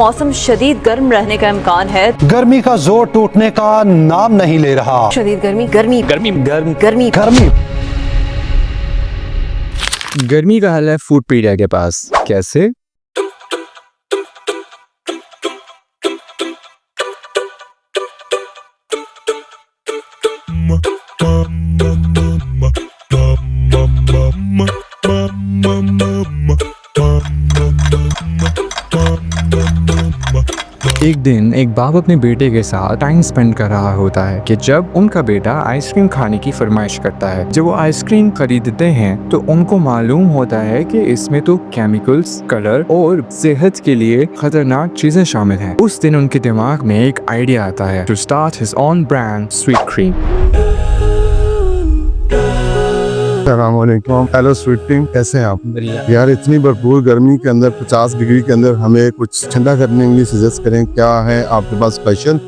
मौसम शदीद गर्म रहने का इम्कान है। गर्मी का जोर टूटने का नाम नहीं ले रहा। शदीद गर्मी गर्मी गर्मी गर्मी गर्मी गर्मी गर्मी का हल है फूड पीडिया के पास। कैसे? एक दिन एक बाप अपने बेटे के साथ टाइम स्पेंड कर रहा होता है कि जब उनका बेटा आइसक्रीम खाने की फरमाइश करता है। जब वो आइसक्रीम खरीदते हैं तो उनको मालूम होता है कि इसमें तो केमिकल्स, कलर और सेहत के लिए खतरनाक चीजें शामिल हैं। उस दिन उनके दिमाग में एक आइडिया आता है to start his own brand sweet cream. Hello sweet cream, कैसे हैं आप? यार इतनी भरपूर गर्मी के अंदर 50 डिग्री के अंदर हमें कुछ ठंडा करने के लिए सजेस्ट करें, क्या है आपके पास स्पेशल?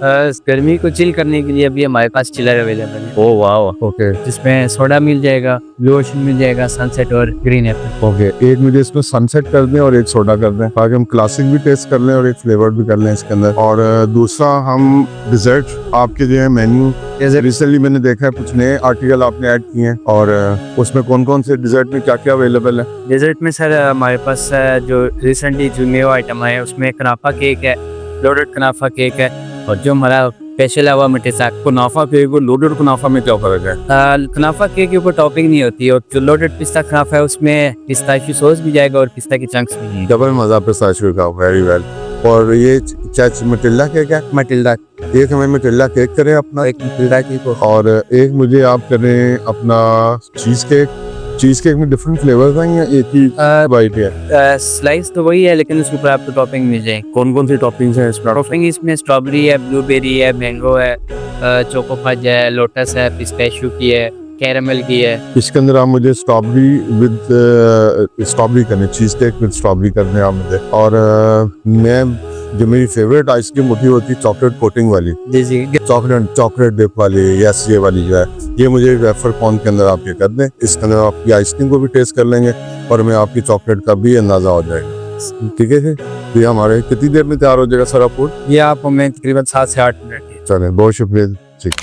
गर्मी को चिल करने के लिए अभी हमारे पास चिलर अवेलेबल है। ओह वाह, ओके जिसमें सोडा मिल जाएगा, ब्लू ओशन मिल जाएगा, सनसेट और ग्रीन एप्पल। ओके, एक मुझे इसमें सनसेट कर दें और एक सोडा कर दें ताकि हम क्लासिक भी टेस्ट कर लें और एक फ्लेवर भी कर लें इसके अंदर। और दूसरा हम डिजर्ट आपके जो है मेन्यू, जैसे रिसेंटली मैंने देखा है कुछ नए आर्टिकल आपने ऐड किए हैं और उसमें कौन कौन से डिजर्ट में क्या क्या अवेलेबल है? डेजर्ट में सर हमारे पास जो रिसेंटली जो न्यू आइटम है उसमें कनाफा केक है, लोडेड कनाफा केक है, और जो हमारा स्पेशल है वो मिठे साग। कुनाफा केक और लोडेड कुनाफा में क्या फर्क है? कनाफा केक के ऊपर टॉपिंग नहीं होती और जो लोडेड पिस्ता कनाफा है उसमें पिस्ताशियो सॉस भी जाएगा और पिस्ता की चंक्स भी। डबल मजा पिस्ताशियो का, वेरी वेल। और ये मटिल्डा केक है? मटिल्डा एक हमें मटिल्डा केक करें अपना, एक मटिल्डा केक और एक मुझे आप करें अपना चीज केक। चीज केक में डिफरेंट फ्लेवर्स हैं या एक ही बाइट है? स्लाइस तो वही है लेकिन उसके ऊपर आपको टॉपिंग मिल जाएगी। कौन कौन सी टॉपिंग्स हैं इसमें? टॉपिंग इसमें स्ट्रॉबेरी है, ब्लूबेरी है, मैंगो है, चोको फज है, लोटस है, पिस्ताशियो की है, कैरामल की है। इसके अंदर आप मुझे स्ट्रॉबेरी विद स्ट्रॉबेरी करने, चीज केक विद स्ट्रॉबेरी करने आप मुझे। और मैं जो मेरी फेवरेट आइसक्रीम होती है चॉकलेट कोटिंग वाली, जी जी, चॉकलेट डिप वाली, यस ये वाली जो है, ये मुझे वेफर कॉर्न के अंदर आप ये कर दें। इसके अंदर आपकी आइसक्रीम को भी टेस्ट कर लेंगे और मैं आपकी चॉकलेट का भी अंदाजा हो जाएगा। ठीक है, तो ये हमारे कितनी देर में तैयार हो जाएगा सर फूड? ये आप हमें तकरीबन 7 से 8 मिनट। चले, बहुत शुक्रिया। ठीक।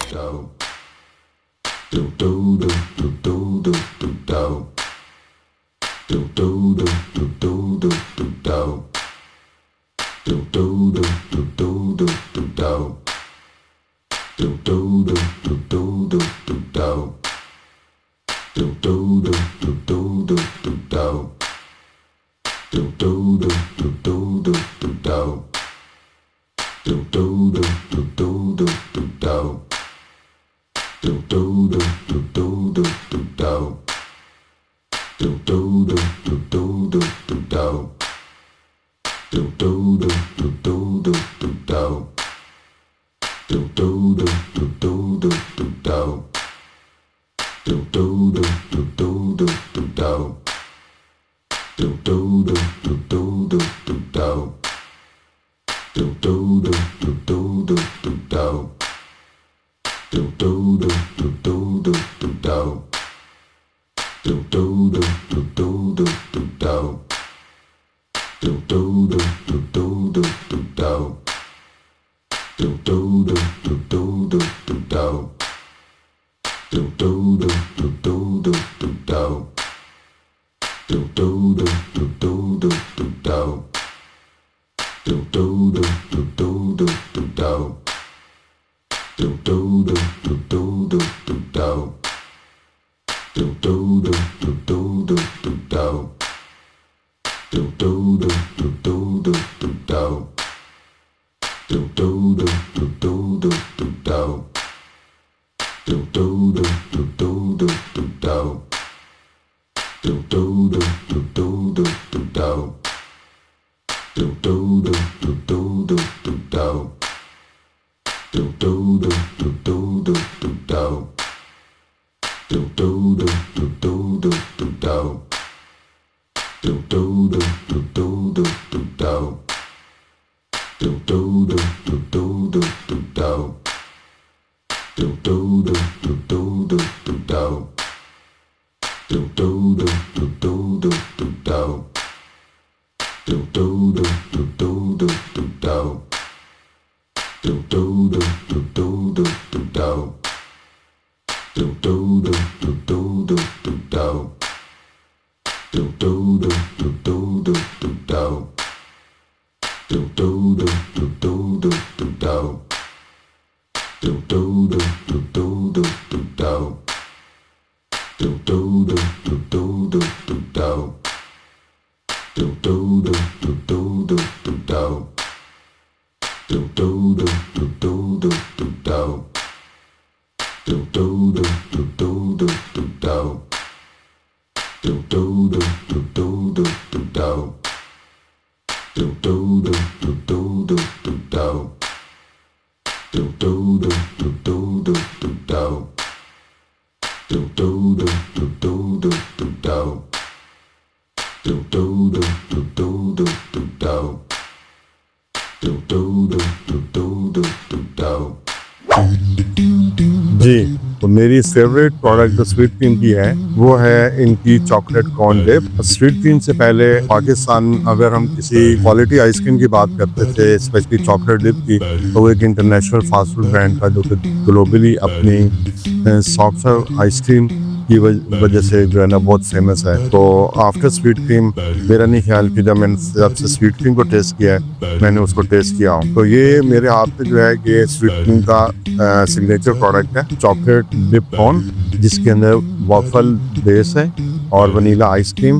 जी, तो मेरी फेवरेट प्रोडक्ट जो स्वीट क्रीम की है वो है इनकी chocolate corn dip. Sweet cream से पहले पाकिस्तान अगर हम किसी क्वालिटी आइसक्रीम की बात करते थे, स्पेशली चॉकलेट डिप की, तो वो एक इंटरनेशनल फास्ट फूड ब्रांड था जो कि ग्लोबली अपनी सॉफ्ट सर्व आइसक्रीम की वजह से जो है ना बहुत फेमस है। तो आफ्टर स्वीट क्रीम मेरा नहीं ख्याल कि जब मैंने सबसे स्वीट क्रीम को टेस्ट किया है मैंने उसको टेस्ट किया हूँ। तो ये मेरे हाथ में जो है ये स्वीट क्रीम का सिग्नेचर प्रोडक्ट है, चॉकलेट डिप कॉर्न, जिसके अंदर वॉफल बेस है और वनीला आइसक्रीम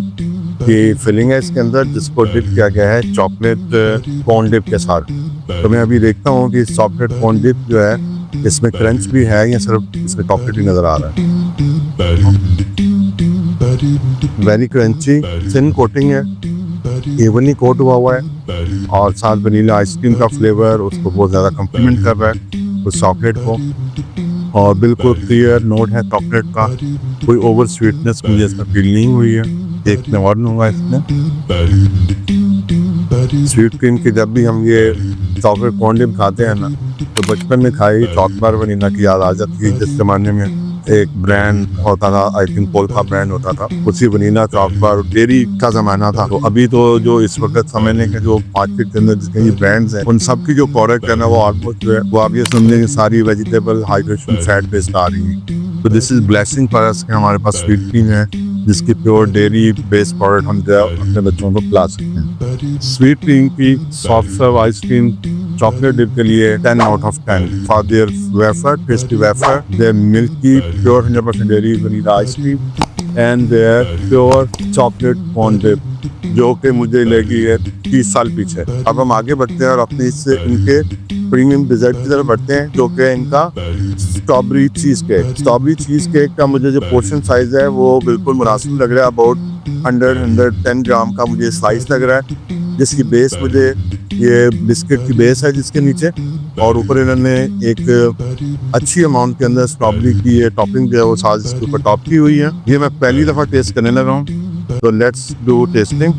की फिलिंग है इसके अंदर, जिसको डिप किया गया है चॉकलेट कॉर्न डिप के साथ। तो मैं अभी देखता हूँ कि चॉकलेट कॉर्न डिप जो है इसमें क्रंच भी है या सिर्फ इसमें चॉकलेट ही नजर आ रहा है। वेरी क्रंची, थिन कोटिंग है, इवनली कोट हुआ है और साथ वनीला आइसक्रीम का फ्लेवर उसको बहुत ज़्यादा कम्प्लीमेंट कर रहा है उस चॉकलेट को, और बिल्कुल क्लियर नोट है चॉकलेट का, कोई ओवर स्वीटनेस मुझे इसमें फील नहीं हुई है। देखने और लूँगा इसमें स्वीट क्रीम की। जब भी हम ये चॉकलेट कॉर्न डिप खाते हैं ना तो बचपन में खाई चॉकबार वनीला की याद आ जाती है। जिस जमाने में एक ब्रांड होता था, आई थिंक पोल्का ब्रांड होता था, उसी वनीला चॉकबार डेयरी का जमाना था। तो अभी तो जो इस वक्त समझने के जो मार्केट के अंदर जितने भी ब्रांड्स हैं उन सब की जो प्रोडक्ट है ना वो ऑलमोस्ट जो है वो आप ये समझें सारी वेजिटेबल हाइड्रेशन फैट बेस्ड आ रही है। तो this is blessing for us कि हमारे पास स्वीट क्रीम है जिसकी प्योर डेयरी बेस्ड प्रोडक्ट हम जो अपने बच्चों को पिला सकते हैं। स्वीट क्रीम की soft serve ice cream chocolate dip के लिए 10 out of 10 for their wafer, crispy wafer, their milky pure 100% dairy vanilla ice cream and their pure chocolate corn dip, जो कि मुझे लगी है 30 साल पीछे। अब हम आगे बढ़ते हैं और अपने इससे इनके प्रीमियम डिजर्ट की तरफ बढ़ते हैं जो कि इनका strawberry cheese cake. Strawberry cheese cake का मुझे जो पोर्शन साइज है वो बिल्कुल मुनासिब लग रहा है। अबाउट 110 ग्राम का मुझे साइज लग रहा है, जिसकी बेस मुझे ये बिस्किट की बेस है जिसके नीचे, और ऊपर इन्होंने एक अच्छी अमाउंट के अंदर स्ट्रॉबेरी की ये टॉपिंग जो है वो साथ इसके ऊपर टॉप की हुई है। ये मैं पहली दफ़ा टेस्ट करने लगा हूँ, तो let's do testing.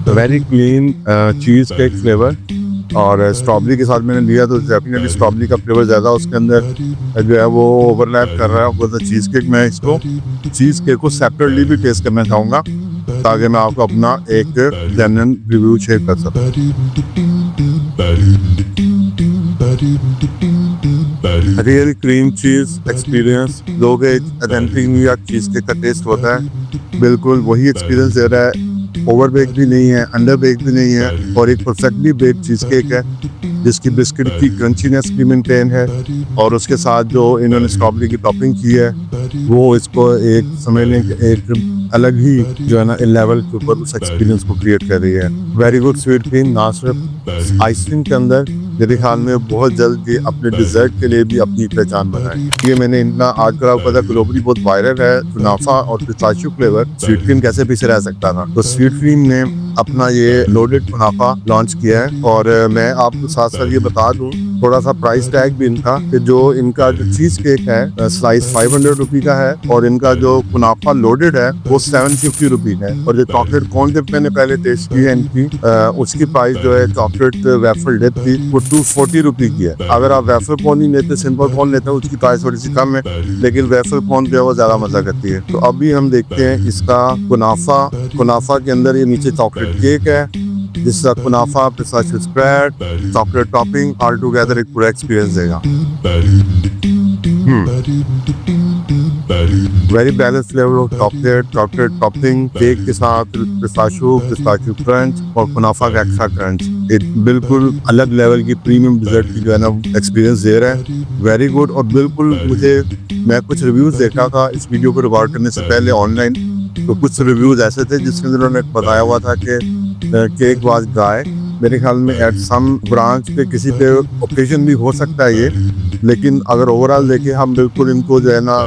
Very clean cheese cake flavour, और स्ट्रॉबेरी के साथ मैंने लिया तो डेफिनेटली स्ट्रॉबेरी का फ्लेवर ज़्यादा उसके अंदर जो है वो ओवरलैप कर रहा है वो चीज़ केक। मैं इसको चीज़ केक को सेपरेटली भी टेस्ट करना चाहूँगा ताकि मैं आपको अपना एक जेन्युइन रिव्यू शेयर कर सकूँ। रियल क्रीम चीज़ एक्सपीरियंस जो कि ऑथेंटिक न्यूयॉर्क चीज़ केक का टेस्ट होता है, बिल्कुल वही एक्सपीरियंस दे रहा है। ओवर बेक भी नहीं है, अंडर बेक भी नहीं है, और एक परफेक्टली बेक चीज़ केक है जिसकी बिस्किट की क्रंचीनेस भी मेंटेन है, और उसके साथ जो इन्होंने स्ट्रॉबेरी की टॉपिंग की है वो इसको एक समझ लें कि एक अलग ही जो है ना लेवल के ऊपर उस एक्सपीरियंस को क्रिएट कर रही है। वेरी गुड स्वीट क्रीम, ना सिर्फ आइसक्रीम के अंदर मेरे ख्याल में बहुत जल्द ये अपने डिजर्ट के लिए भी अपनी पहचान बनाए। ये मैंने इनका आजकल आपको पता ग्लोबली बहुत वायरल है कुनाफा और पिस्ताशियो फ्लेवर। स्वीट क्रीम कैसे पीछे रह सकता था, तो स्वीट क्रीम ने अपना ये लोडेड कुनाफा लॉन्च किया है। और मैं आपको साथ साथ ये बता दूं थोड़ा सा प्राइस टैग भी इनका, कि जो इनका जो चीज केक है स्लाइस 500 रुपी का है, और इनका जो कुनाफा लोडेड है वो 750 रुपी है। और जो चॉकलेट कॉर्न डिप मैंने पहले टेस्ट की है इनकी, उसकी प्राइस जो है चॉकलेट वेफर डिप थी वो 240 रुपये की है। अगर आप वेफर फोन ही लेते, सिंपल फोन लेते हैं, उसकी प्राइस थोड़ी सी कम है, लेकिन वेफर फोन जो है वो ज़्यादा मज़ा करती है। तो अभी हम देखते हैं इसका कुनाफा के अंदर ये नीचे चॉकलेट केक है, जिसका kunafa pistachio spread chocolate topping all together एक पूरा एक्सपीरियंस देगा। Very balance flavour of chocolate topping cake के साथ पिस्ताशियो क्रंच और कुनाफा का एक्स्ट्रा क्रंच, एक बिल्कुल अलग लेवल की प्रीमियम डिजर्ट की जो है ना एक्सपीरियंस दे रहा है। Very good. और बिल्कुल मैं कुछ रिव्यूज देखा था इस वीडियो को रिकॉर्ड करने से पहले ऑनलाइन, तो कुछ रिव्यूज ऐसे थे जिसके अंदर उन्होंने बताया हुआ था कि केक वाज ड्राई। मेरे ख्याल में एट सम ब्रांच पे किसी पे ओकेजन भी हो सकता है ये, लेकिन अगर ओवरऑल देखें हम बिल्कुल इनको जो है ना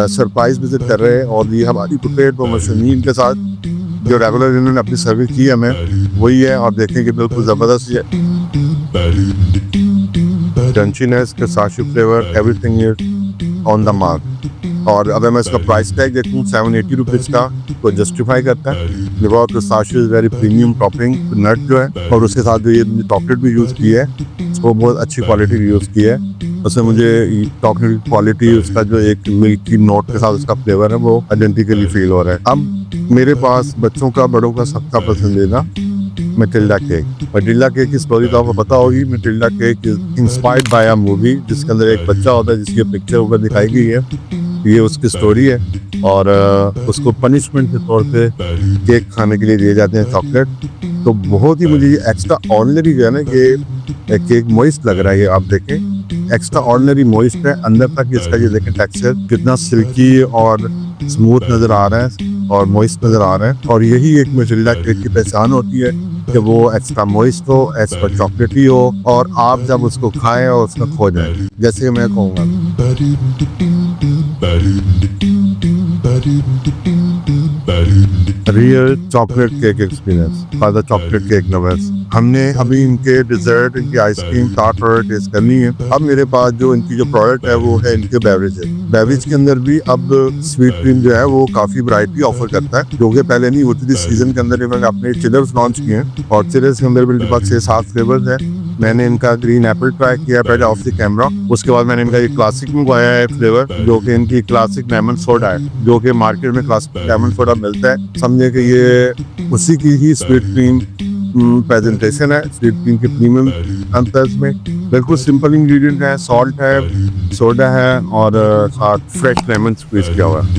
सरप्राइज विजिट कर रहे हैं। और ये हमारी प्रिपेयर्ड प्रमोशन के साथ जो रेगुलर इन्होंने अपनी सर्विस की हमें वही है। और देखें कि बिल्कुल ज़बरदस्त है, crunchiness, pistachio flavour, everything is on the mark. और अगर मैं इसका प्राइस टैग देखूँ 780 रुपीज़ का, तो जस्टिफाई करता है। Because pistachio is very premium topping nut जो है, और उसके साथ जो ये चॉकलेट भी यूज़ की है वो बहुत अच्छी क्वालिटी यूज़ की है। उससे मुझे चॉकलेट की क्वालिटी, उसका जो एक मिल्की नोट के साथ उसका फ्लेवर है वो आइडेंटिकली फील हो रहा है। अब मेरे पास बच्चों का बड़ों का सबका पसंदीदा मैटिल्डा केक की स्टोरी तो आपको पता होगी। Matilda cake is inspired by a movie जिसके अंदर एक बच्चा होता है जिसकी पिक्चर ऊपर दिखाई गई है, ये उसकी स्टोरी है। और उसको पनिशमेंट के तौर पे केक खाने के लिए दिए जाते हैं चॉकलेट। तो बहुत ही मुझे एक्स्ट्रा ऑर्डिनरी जो है ना ये केक मॉइस्ट लग रहा है। ये आप देखें एक्स्ट्रा ऑर्डिनरी मॉइस्ट है, अंदर तक इसका ये देखें टेक्सचर कितना सिल्की और स्मूथ नज़र आ रहा है और मॉइस्ट नज़र आ रहा है। और यही एक मैटिल्डा केक की पहचान होती है कि वो एक्स्ट्रा मॉइस्ट हो, एक्स्ट्रा चॉकलेटी हो, और आप जब उसको खाएं और उसमें खो जाए, जैसे मैं कहूँगा। Real chocolate cake experience for the chocolate cake lovers. हमने अभी इनके डिजर्ट, इनकी आइसक्रीम, टार्ट वगैरह टेस्ट करनी है। अब मेरे पास जो इनकी जो प्रोडक्ट है वो है इनके बेवरेज है। बेवरेज के अंदर भी अब स्वीट क्रीम जो है वो काफी वैरायटी ऑफर करता है, जो कि पहले नहीं होती थी। सीजन के अंदर इन्होंने अपने चिलर्स लॉन्च किए हैं, और चिलर्स के अंदर भी इनके पास 6-7 फ्लेवर्स है। मैंने इनका ग्रीन एप्पल ट्राई किया पहले ऑफ द कैमरा, उसके बाद मैंने इनका ये क्लासिक मंगवाया है फ्लेवर, जो कि इनकी क्लासिक लेमन सोडा है, जो कि मार्केट में क्लासिक लेमन सोडा मिलता है। समझे कि ये उसी की ही स्वीट क्रीम प्रेजेंटेशन है, स्वीट क्रीम के प्रीमियम अंतर्स में। बिल्कुल सिंपल इंग्रेडिएंट है, सॉल्ट है, सोडा है और साथ फ्रेश लेमन स्क्वीज किया हुआ है।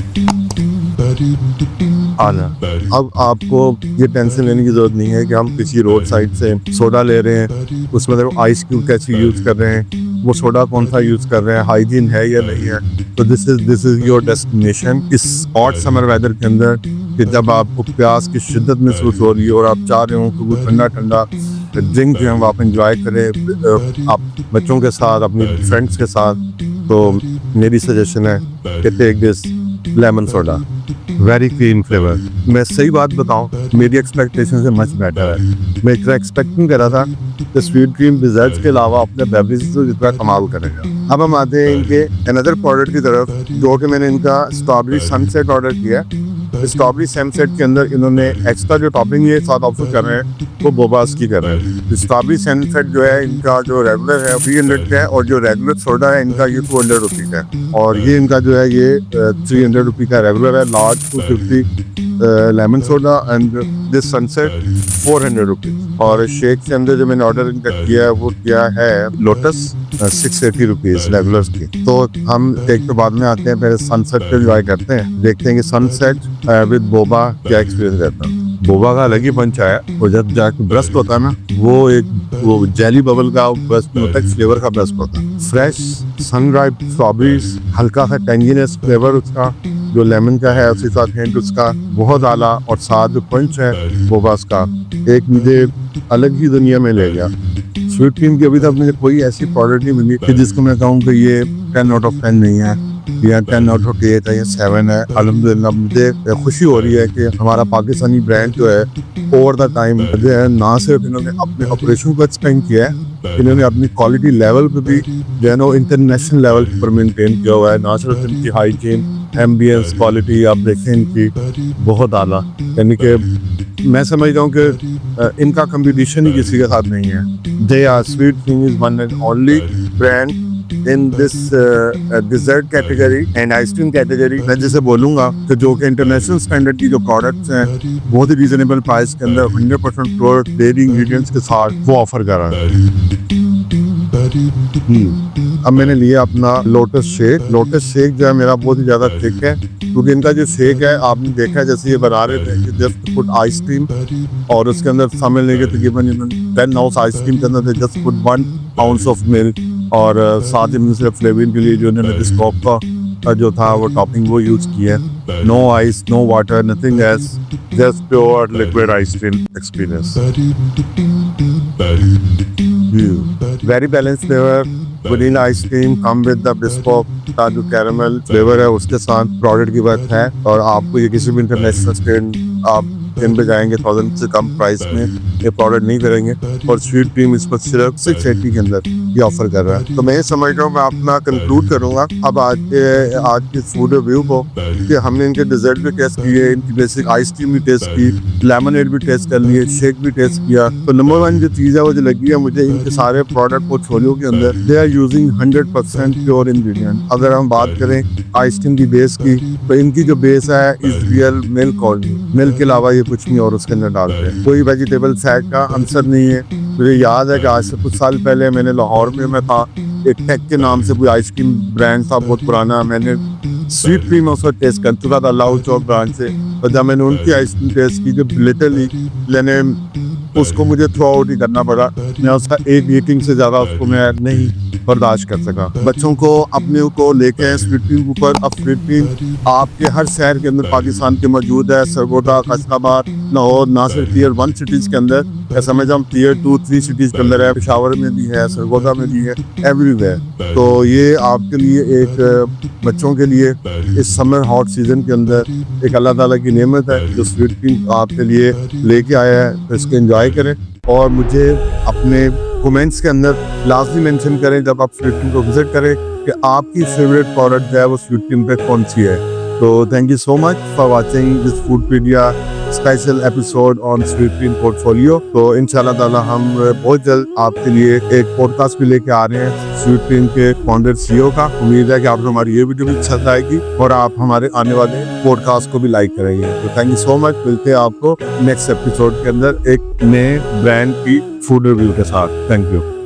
अब आपको ये टेंशन लेने की जरूरत नहीं है कि हम किसी रोड साइड से सोडा ले रहे हैं, उसमें आइस क्यूब कैसे यूज कर रहे हैं, वो सोडा कौन सा यूज कर रहे हैं, हाइजीन है या नहीं है। तो दिस इज योर डेस्टिनेशन इस हॉट समर वेदर के अंदर, कि जब आपको प्यास की शिद्दत महसूस हो रही है और आप चाह रहे हो कि वो ठंडा ठंडा ड्रिंक जो है आप इंजॉय करें आप बच्चों के साथ, अपनी फ्रेंड्स के साथ, तो मेरी सजेशन है कि take this lemon soda, very clean flavour. मैं सही बात बताऊं, मेरी एक्सपेक्टेशन से मच बेटर है। मैं इतना एक्सपेक्ट नहीं कर रहा था कि स्वीट क्रीम डिजर्ट्स के अलावा अपने बेवरेजेस को जितना कमाल करेगा। अब हम आते हैं इनके अनदर प्रोडक्ट की तरफ, जो कि मैंने इनका स्ट्रॉबेरी सनसेट ऑर्डर किया। स्ट्रॉबेरी सनसेट के अंदर इन्होंने एक्स्ट्रा जो टॉपिंग ये साथ ऑफर कर रहे हैं वो बोबास की कर रहे हैं। स्ट्रॉबेरी सनसेट जो है इनका जो रेगुलर है 300 का है, और जो रेगुलर सोडा है इनका ये 200 रुपये का है, और ये इनका जो है ये 300 रुपये का रेगुलर है। Large 250 lemon soda and this sunset 400 rupees. और शेक के अंदर जो मैंने ऑर्डर इनका किया है वो किया है लोटस 680 रुपीज़ रेगुलर की। तो हम एक तो बाद में आते हैं, पहले सनसेट को एंजॉय करते हैं, देखते हैं कि सनसेट विद बोबा क्या एक्सपीरियंस रहता है। बोबा का अलग ही पंच आया, और जब जाके ब्रस्ट होता है ना वो जेली बबल का ब्रस्ट नहीं होता है, फ्लेवर का ब्रस्ट होता है। फ्रेश सनराइप स्ट्रॉबेरीज, हल्का सा टेंजीनेस फ्लेवर उसका, जो लेमन का है उसके साथ हिंट उसका बहुत आला, और साथ जो पंच है बोबास का एक मुझे अलग ही दुनिया में ले गया। स्वीट क्रीम की अभी तक मुझे कोई ऐसी प्रोडक्ट नहीं मिली कि जिसको मैं कहूँ कि ये 10 आउट ऑफ 10 नहीं है, या 10 आउट ऑफ 8 है, या 7 है। अल्हम्दुलिल्लाह मुझे खुशी हो रही है कि हमारा पाकिस्तानी ब्रांड जो है ओवर द टाइम जो है ना सिर्फ इन्होंने अपने ऑपरेशन को एक्सपेंड किया है, इन्होंने अपनी क्वालिटी लेवल पे भी जो है ना इंटरनेशनल लेवल पर मेंटेन किया हुआ है। ना सिर्फ इनकी हाइजीन, एम्बियंस, क्वालिटी आप देखें इनकी बहुत आला, यानी कि मैं समझता हूँ कि इनका कंपटीशन ही किसी के साथ नहीं है। They are sweet thing is one and only brand in this dessert category and ice cream category. मैं जैसे बोलूँगा कि जो कि इंटरनेशनल स्टैंडर्ड की जो प्रोडक्ट्स हैं बहुत ही रीजनेबल प्राइस के अंदर 100% प्योर डेयरी इंग्रेडिएंट्स के साथ वो ऑफर कर रहा है। अब मैंने लिया अपना लोटस शेक। लोटस शेक जो है मेरा बहुत ही ज़्यादा थिक है, क्योंकि इनका जो शेक है आपने देखा है जैसे ये बना रहे थे कि जस्ट पुट आइसक्रीम और उसके अंदर शामिल लेंगे तकरीबन 10 आउंस आइसक्रीम के अंदर just put 1 ounce of milk और साथ ही सिर्फ फ्लेवरिंग के लिए जो उन्होंने बिस्कॉप का जो था वो टॉपिंग वो यूज़ किया है। No ice, no water, nothing else, just pure liquid ice cream experience. Very balance flavour, vanilla ice cream come with the Biscoff का जो कैरामल फ्लेवर है उसके साथ प्रोडक्ट की बात है। और आपको ये किसी भी इंटरनेशनल स्टैंड आप इन पे जाएंगे 1000 से कम प्राइस में ये प्रोडक्ट नहीं करेंगे। और स्वीट क्रीम इस पर सिर्फ 680 के अंदर ये ऑफर कर रहा है। तो मैं ये समझ रहा हूँ मैं अपना कंक्लूड करूँगा अब आज के फूड रिव्यू को कि हमने इनके डिजर्ट भी टेस्ट किए, इनकी बेसिक आइसक्रीम भी टेस्ट की, लेमनेड भी टेस्ट कर लिए, शेक भी टेस्ट किया। तो नंबर 1 जो चीज़ है वो जो लगी है मुझे इनके सारे प्रोडक्ट पोर्टफोलियो के अंदर they are using 100% pure ingredient. अगर हम बात करें आइसक्रीम की बेस की तो इनकी जो बेस है is real milk only. Milk के अलावा ये कुछ नहीं और उसके अंदर डालते हैं। कोई वेजिटेबल फैट का आंसर नहीं है। मुझे याद है कि आज से कुछ साल पहले मैंने लाहौर में मैं था, एक टेक के नाम से कोई आइसक्रीम ब्रांड था बहुत पुराना, मैंने स्वीट क्रीम उसका टेस्ट कर चुका था लाहौर चौक ब्रांड से। और जब मैंने उनकी आइसक्रीम टेस्ट की जो लिटरली मैंने उसको मुझे थ्रो आउट ही करना पड़ा। मैं उसका 1 रेटिंग से ज़्यादा उसको मैं नहीं बर्दाश्त कर सका। बच्चों को अपने को लेके आए स्वीट क्रीम के ऊपर। अब स्वीट क्रीम आपके हर शहर के अंदर पाकिस्तान के मौजूद है, सरगोदा, फैसलाबाद, लाहौर, ना सिर्फ टियर 1 सिटीज़ के अंदर, या समझ हम टियर 2, 3 सिटीज़ के अंदर है, पेशावर में भी है, सरगोदा में भी है, एवरीवेयर। तो ये आपके लिए एक बच्चों के लिए इस समर हॉट सीजन के अंदर एक अल्लाह ताला की नेमत है जो स्वीट क्रीम आपके लिए लेके आया है। तो इसको एंजॉय करें और मुझे अपने कमेंट्स के अंदर लाजमी मेंशन करें जब आप स्वीट क्रीम को विजिट करें कि आपकी फेवरेट प्रोडक्ट जो है वो स्वीट क्रीम पे कौन सी है। तो thank you so much for watching this Foodpedia special episode on sweet cream portfolio. तो इंशाल्लाह ताला हम बहुत जल्द आपके लिए एक पॉडकास्ट भी लेके आ रहे हैं स्वीट क्रीम के फाउंडर CEO का। उम्मीद है कि आपको हमारी ये वीडियो भी पसंद आएगी और आप हमारे आने वाले पॉडकास्ट को भी लाइक करेंगे। तो थैंक यू सो मच। मिलते हैं आपको नेक्स्ट एपिसोड के अंदर एक नए ब्रांड की फूड रिव्यू के साथ। Thank you.